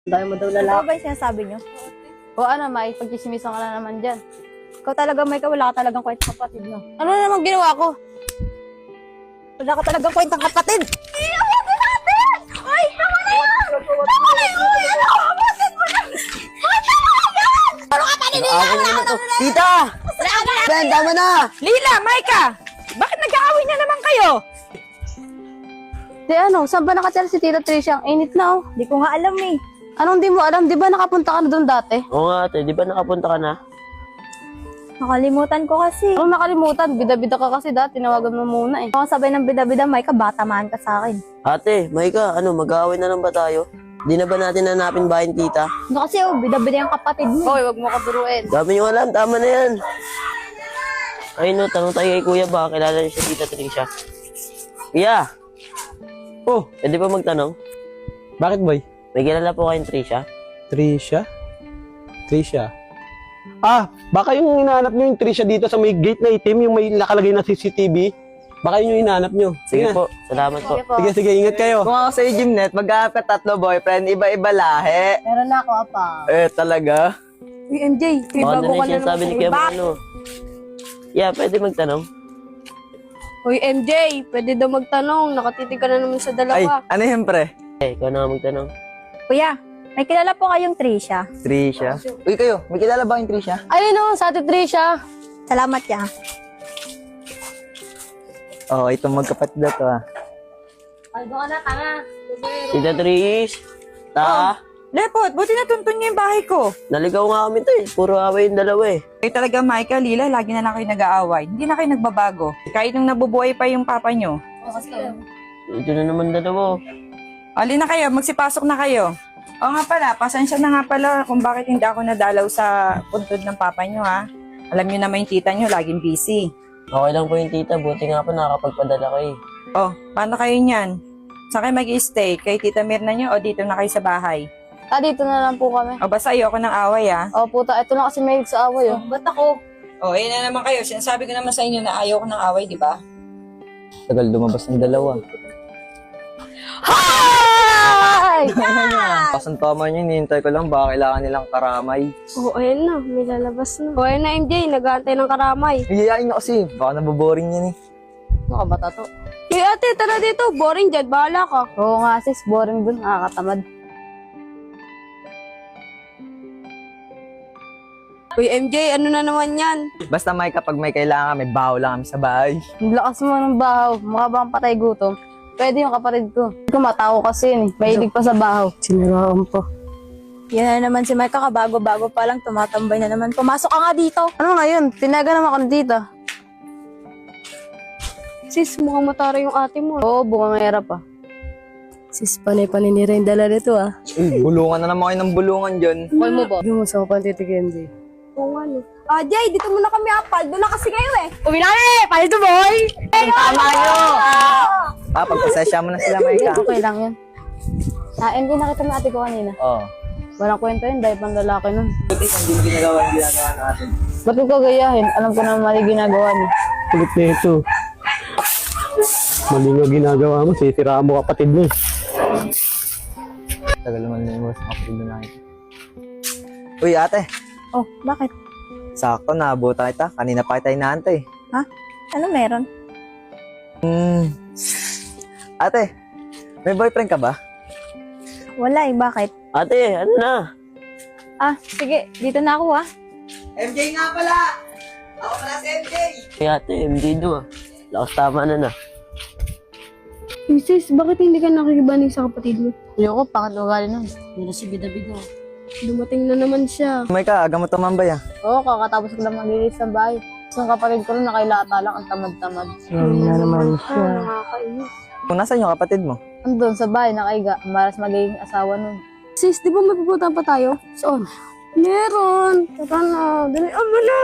Dahil mo daw Ano lalaki. ba yung sinasabi nyo? O ano, May, pagkisimisan ka na naman dyan. Ikaw talaga, may wala ka talagang kwentang kapatid, no? Ano na naman ginawa ko? Wala ka talagang kwentang kapatid! Iyawan mo natin! Ay, tama na yan! Tama na yan! Awasin mo na! Ay, tama na yan! Ano ka pa nila? Tita! Ben, tama na! Lila, Maika! Bakit nag-aaway na naman kayo? Di ano, saan ba nakatira si Tita Tricia? Ang init na oh. Di ko nga alam eh. Anong di mo alam? Di ba nakapunta ka na doon dati? Oo nga ate, di ba nakapunta ka na? Nakalimutan ko kasi. Anong nakalimutan? Bida-bida ka kasi dati. Tinawagan mo muna eh. Ako sabay ng bida-bida, may kabatamaan ka sa akin. Ate, Maika, ano, mag-aaway na lang ba tayo? Di na ba natin hanapin bahay ni tita? Ano kasi bida-bida yung kapatid mo. Hoy, wag mo kaduruin. Dami nyo alam, tama na yan. Ay no, tanong tayo kay kuya, baka kilala niyo si Tita Tricia. Kuya! Oh, Pwede ba magtanong? bakit boy? May kilala po kayong Tricia? Tricia? Tricia? Ah, baka yung hinahanap nyo yung Tricia dito sa may gate na itim, yung may nakalagay na CCTV. Baka yun yung hinahanap nyo. Sige na. po, salamat po. Sige, sige, ingat kayo. Kung ako sa'yo, Gymnet, mag-aap ka 3 boyfriend, iba-iba lahi. Meron na ako, apa. Talaga? Uy, MJ, may Baka bago na ka rin na sinasabi ni Kuya naman. ano. Yeah, pwede magtanong. Hoy, MJ, pwede daw magtanong. Nakatitig ka na naman sa Ay, dalawa. ano yun, pre? Eh, ikaw na nga magtanong. Kuya, may kilala po kayong Tricia. Tricia. Uy, kayo, may kilala ba kayong Tricia? Ayun oh, sa Ate Tricia. Salamat ya. Oo, itong magkapatid na to, ah. Ay, doon ka na, tanga. Tita Tris! Ta! Lepot, buti natuntun niyo yung bahay ko. Naligaw nga kami to eh. Puro away yung dalawa eh. Kayo talaga, Maika, Lila, lagi na lang kayo nag-aaway. Hindi na kayo nagbabago. Kahit nung nabubuhay pa yung papa nyo. Ito na naman dalawa. Ali na kayo, magsipasok na kayo. O nga pala, pasensya na nga pala kung bakit hindi ako nadalaw sa puntod ng papa nyo, ha. Alam nyo naman yung tita nyo, laging busy. Okay lang po yung tita. Buti nga po nakakapagpadala ko eh. Oh, paano kayo niyan? Saan kayo mag-i-stay? Kay Tita Mirna nyo o dito na kayo sa bahay? Dito na lang po kami. O basta ayoko ng away, ha. Oh, puta, ito lang kasi may sa away oh. Ba't ako? O, ayun na naman kayo. Sinasabi ko naman sa inyo na ayoko ng away, di ba? Tagal lumabas ng dalawa. Hi! Kasang tama nyo, hinihintay ko lang, baka kailangan nilang karamay. Oh, ayun na. May lalabas na. Oh, ayun na, MJ. Nag-aantay ng karamay. Hiyayain nyo kasi, baka naboboring yan eh. Ano ka bata to? Hey, ate, tara dito. Boring dyan. Bahala ka. Oo nga, sis. Boring dun. Nakakatamad. Uy, MJ, ano na naman yan? Basta may kapag may kailangan, may baho lang kami sa bahay. Ang lakas mo ng bahaw. Mukha bang patay gutom? Pwede yung kapatid ko. Kumatao kasi yun eh. Mahilig pa sa bahaw. Siniraan pa. Yan na naman si Micah, kabago-bago pa lang, tumatambay na naman. Pumasok ka nga dito. Ano ngayon? Tinaga naman ako dito. Sis, mukhang matara yung ate mo. Oo, bungangera pa. Sis, panay-paninira yung dala nito ah. Bulungan na naman kayo ng bulungan dyan. Call mo ba? Hindi mo sa pantitigyan, Jay. Oo nga no. Ah, Jay, dito muna kami apal. Doon na kasi kayo eh. Uwi na eh! Palito boy! Tama nyo! Pagpasensya mo na sila, Maika. Okay lang yan. Hindi nakita mo ate ko kanina. Oo. Walang kwento yun, dahil pang lalaki nun. Buti kung hindi mo ginagawa yung ginagawa natin. Ba't ko kagayahin? Alam ko na mali ginagawa niya. Kulit na ito. Mali nga ginagawa mo, sisiraan mo kapatid mo. Tagal naman na yung sa kapatid na natin. Uy, ate. Oh, bakit? Sakto, naabutan kita. Kanina pa kita inaantay. Ano meron? Ate, may boyfriend ka ba? Wala eh, bakit? Ate, ano na? Ah, sige, dito na ako ah. MJ nga pala! Ako pala si MJ! Kaya ate, MD do ah. Lakas tama na na. Sis, bakit hindi ka nakikibanig sa kapatid mo? Ayoko, bakit ugali nun? Hindi na si bida-bida. Dumating na naman siya. Maika, aga mo tumambay ah. Oo, kakatapos ko lang maglilis sa bahay. Tapos ang kapatid ko rin nakailata lang, ang tamad-tamad. Na naman siya. Nakakainis. Kung nasaan yung kapatid mo? Andun sa bahay, nakaiga. Maras magiging asawa nun. Sis, di ba may pupuntahan pa tayo? Saan? Meron. Tara na. Dali, mo na.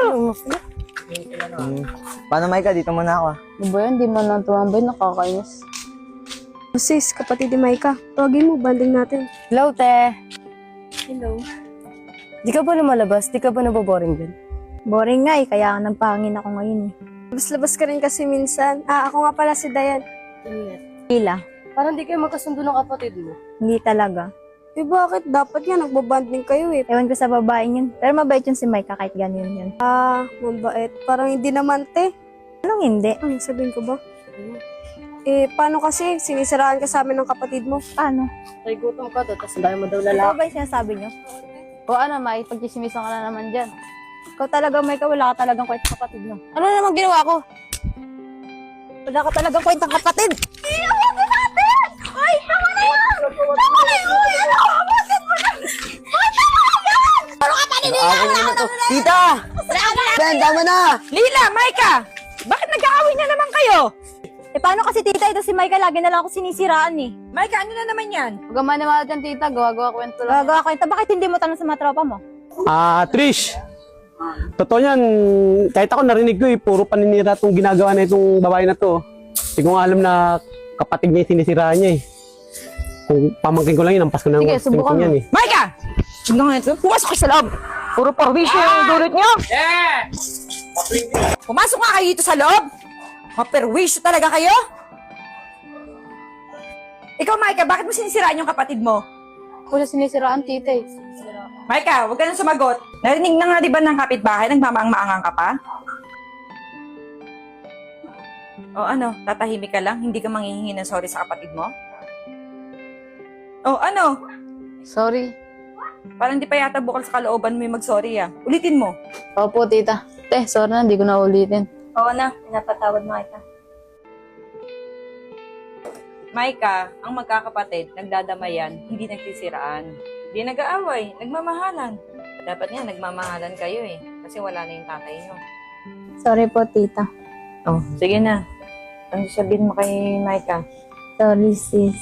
Paano Maika, dito muna ako ah. Ano ba yan? Di man lang tumambay, nakakainis. Sis, kapatid ni Maika. Tawagin mo, banding natin. Hello, te. Hello. Di ka ba lumalabas? Di ka ba naboboring din? Boring nga eh, kaya nagpahangin ako ngayon eh. Labas-labas ka rin kasi minsan. Ah, ako nga pala si Dayan. Hila, Parang di kayo magkasundo ng kapatid mo. hindi talaga. Eh bakit? Dapat nga nagbabanding kayo eh. Ewan ko sa babaeng yun. Pero mabait yun si Micah kahit ganyan yun. Ah, mabait. Parang hindi naman te. Anong hindi? Ano sabihin ko ba? Eh, paano kasi? Sinisiraan ka sa amin ng kapatid mo. Paano? Ay, gutom ka to, tapos dahil mo daw Ano lalaki. ba yung sinasabi nyo? O ano, May, pagkisimisan ka na naman dyan. Ikaw talaga, Micah, wala ka talagang kwenta kapatid mo. Ano naman ginawa ko? Wala ka talagang kwentang kapatid! Iawagin natin! Ay, tama na yan! Tama na yan! Uy, ano? Awasin mo na! Ay, tama na yan! Ano ka pa nila? Ako na to. Tita! Ben, tama na! Lila, Micah! Bakit nag-aaway na naman kayo? Eh, paano kasi tita, ito si Micah, lagi na lang ako sinisiraan eh. Micah, ano na naman yan? Huwag ka maniwala dyan, tita. Gawa-gawa kwento lang. Gagawa kwenta, bakit hindi mo tanong sa mga tropa mo? Trish, totoo yan. Kahit ako narinig ko puro paninira itong ginagawa na itong babae na to. Hindi ko nga alam na kapatid niya yung sinisiraan niya Kung pamangkin ko lang yun, ampas ko na Sige, ng subukan mo. yan Micah! Sige nga ito, pumasok ka sa loob! Puro parwisyo yung dulot nyo! Pumasok nga kayo dito sa loob! Maperwisyo talaga kayo! Ikaw, Micah, bakit mo sinisiraan yung kapatid mo? Ako siya sinisiraan, tita eh. Micah, huwag ka nang sumagot. Narinig na nga di ba ng kapitbahay, nagmamaang-maangang ka pa? O ano, tatahimik ka lang? Hindi ka manghihingi ng sorry sa kapatid mo? O ano? Sorry. Parang di pa yata bukal sa kalooban mo yung mag-sorry Ulitin mo. Opo, tita. Sorry na, hindi ko na ulitin. Oo na, pinapatawad mo kita. Micah, ang magkakapatid, nagdadamayan, hindi nagsisiraan. Hindi nag-aaway, nagmamahalan. Dapat nga, nagmamahalan kayo kasi wala na yung tatay nyo. Sorry po, tita. Oh, sige na. Ano sabihin mo kay Micah? Sorry, sis.